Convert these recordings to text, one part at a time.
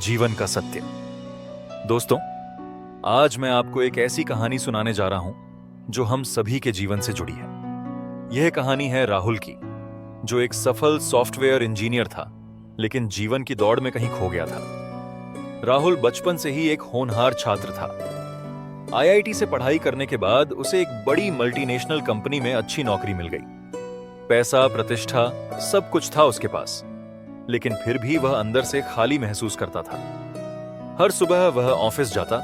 जीवन का सत्य। दोस्तों, आज मैं आपको एक ऐसी कहानी सुनाने जा रहा हूं जो हम सभी के जीवन से जुड़ी है। यह कहानी है राहुल की, जो एक सफल सॉफ्टवेयर इंजीनियर था, लेकिन जीवन की दौड़ में कहीं खो गया था। राहुल बचपन से ही एक होनहार छात्र था। आईआईटी से पढ़ाई करने के बाद उसे एक बड़ी मल्टीनेशनल कंपनी में अच्छी नौकरी मिल गई। पैसा, प्रतिष्ठा, सब कुछ था उसके पास, लेकिन फिर भी वह अंदर से खाली महसूस करता था। हर सुबह वह ऑफिस जाता,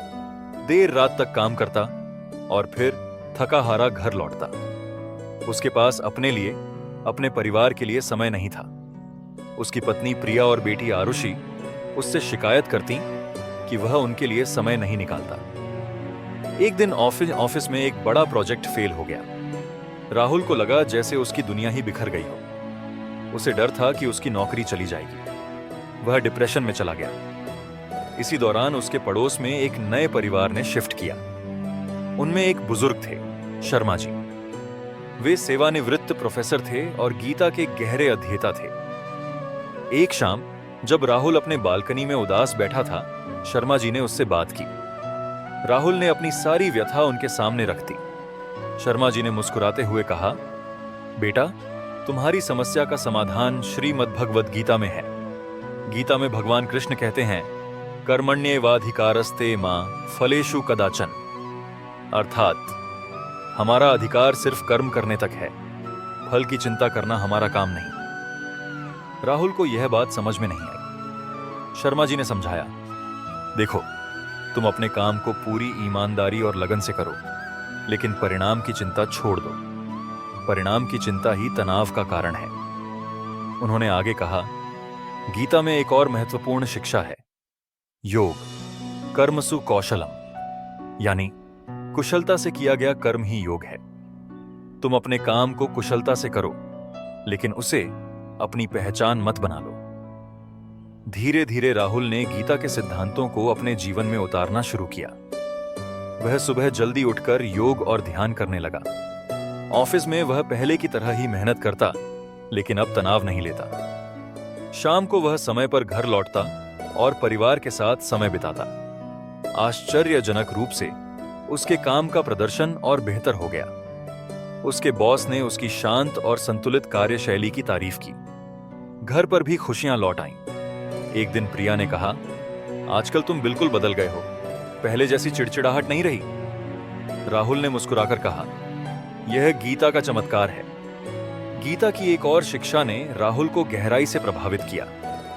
देर रात तक काम करता और फिर थका हारा घर लौटता। उसके पास अपने लिए, अपने परिवार के लिए समय नहीं था। उसकी पत्नी प्रिया और बेटी आरुषि उससे शिकायत करती कि वह उनके लिए समय नहीं निकालता। एक दिन ऑफिस में एक बड़ा प्रोजेक्ट फेल हो गया। राहुल को लगा जैसे उसकी दुनिया ही बिखर गई हो। उसे डर था कि उसकी नौकरी चली जाएगी। वह डिप्रेशन में चला गया। इसी दौरान उसके पड़ोस में एक नए परिवार ने शिफ्ट किया। उनमें एक बुजुर्ग थे, शर्मा जी। वे सेवानिवृत्त प्रोफेसर थे और गीता के गहरे अध्येता थे। एक शाम जब राहुल अपने बालकनी में उदास बैठा था, शर्मा जी ने उससे बात की। राहुल ने अपनी सारी व्यथा उनके सामने रख दी। शर्मा जी ने मुस्कुराते हुए कहा, बेटा, तुम्हारी समस्या का समाधान श्रीमद् भगवद गीता में है। गीता में भगवान कृष्ण कहते हैं, कर्मण्येवाधिकारस्ते मां फलेषु कदाचन। अर्थात हमारा अधिकार सिर्फ कर्म करने तक है, फल की चिंता करना हमारा काम नहीं। राहुल को यह बात समझ में नहीं आई। शर्मा जी ने समझाया, देखो, तुम अपने काम को पूरी ईमानदारी और लगन से करो, लेकिन परिणाम की चिंता छोड़ दो। परिणाम की चिंता ही तनाव का कारण है। उन्होंने आगे कहा, गीता में एक और महत्वपूर्ण शिक्षा है, योग कर्मसु कौशलम, यानी कुशलता से किया गया कर्म ही योग है। तुम अपने काम को कुशलता से करो, लेकिन उसे अपनी पहचान मत बना लो। धीरे धीरे राहुल ने गीता के सिद्धांतों को अपने जीवन में उतारना शुरू किया। वह सुबह जल्दी उठकर योग और ध्यान करने लगा। ऑफिस में वह पहले की तरह ही मेहनत करता, लेकिन अब तनाव नहीं लेता। शाम को वह समय पर घर लौटता और परिवार के साथ समय बिताता। आश्चर्यजनक रूप से उसके काम का प्रदर्शन और बेहतर हो गया। उसके बॉस ने उसकी शांत और संतुलित कार्यशैली की तारीफ की। घर पर भी खुशियां लौट आईं। एक दिन प्रिया ने कहा, आजकल तुम बिल्कुल बदल गए हो, पहले जैसी चिड़चिड़ाहट नहीं रही। राहुल ने मुस्कुराकर कहा, यह गीता का चमत्कार है। गीता की एक और शिक्षा ने राहुल को गहराई से प्रभावित किया,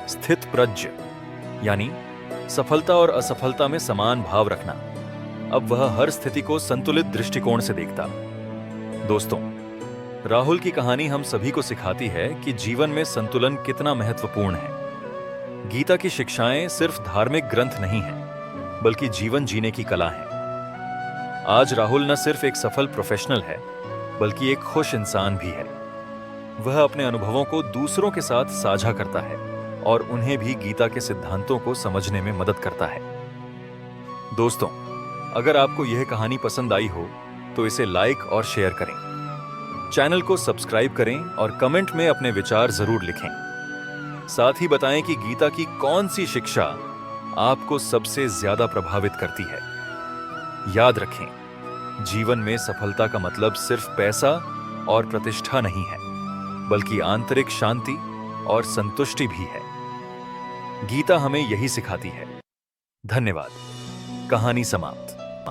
स्थित प्रज्ञ, यानी सफलता और असफलता में समान भाव रखना। अब वह हर स्थिति को संतुलित दृष्टिकोण से देखता। दोस्तों, राहुल की कहानी हम सभी को सिखाती है कि जीवन में संतुलन कितना महत्वपूर्ण है। गीता की शिक्षाएं सिर्फ धार्मिक ग्रंथ नहीं हैं, बल्कि जीवन जीने की कला है। आज राहुल न सिर्फ एक सफल प्रोफेशनल है, बल्कि एक खुश इंसान भी है। वह अपने अनुभवों को दूसरों के साथ साझा करता है और उन्हें भी गीता के सिद्धांतों को समझने में मदद करता है। दोस्तों, अगर आपको यह कहानी पसंद आई हो तो इसे लाइक और शेयर करें। चैनल को सब्सक्राइब करें और कमेंट में अपने विचार जरूर लिखें। साथ ही बताएं कि गीता की कौन सी शिक्षा आपको सबसे ज्यादा प्रभावित करती है। याद रखें, जीवन में सफलता का मतलब सिर्फ पैसा और प्रतिष्ठा नहीं है, बल्कि आंतरिक शांति और संतुष्टि भी है। गीता हमें यही सिखाती है। धन्यवाद। कहानी समाप्त।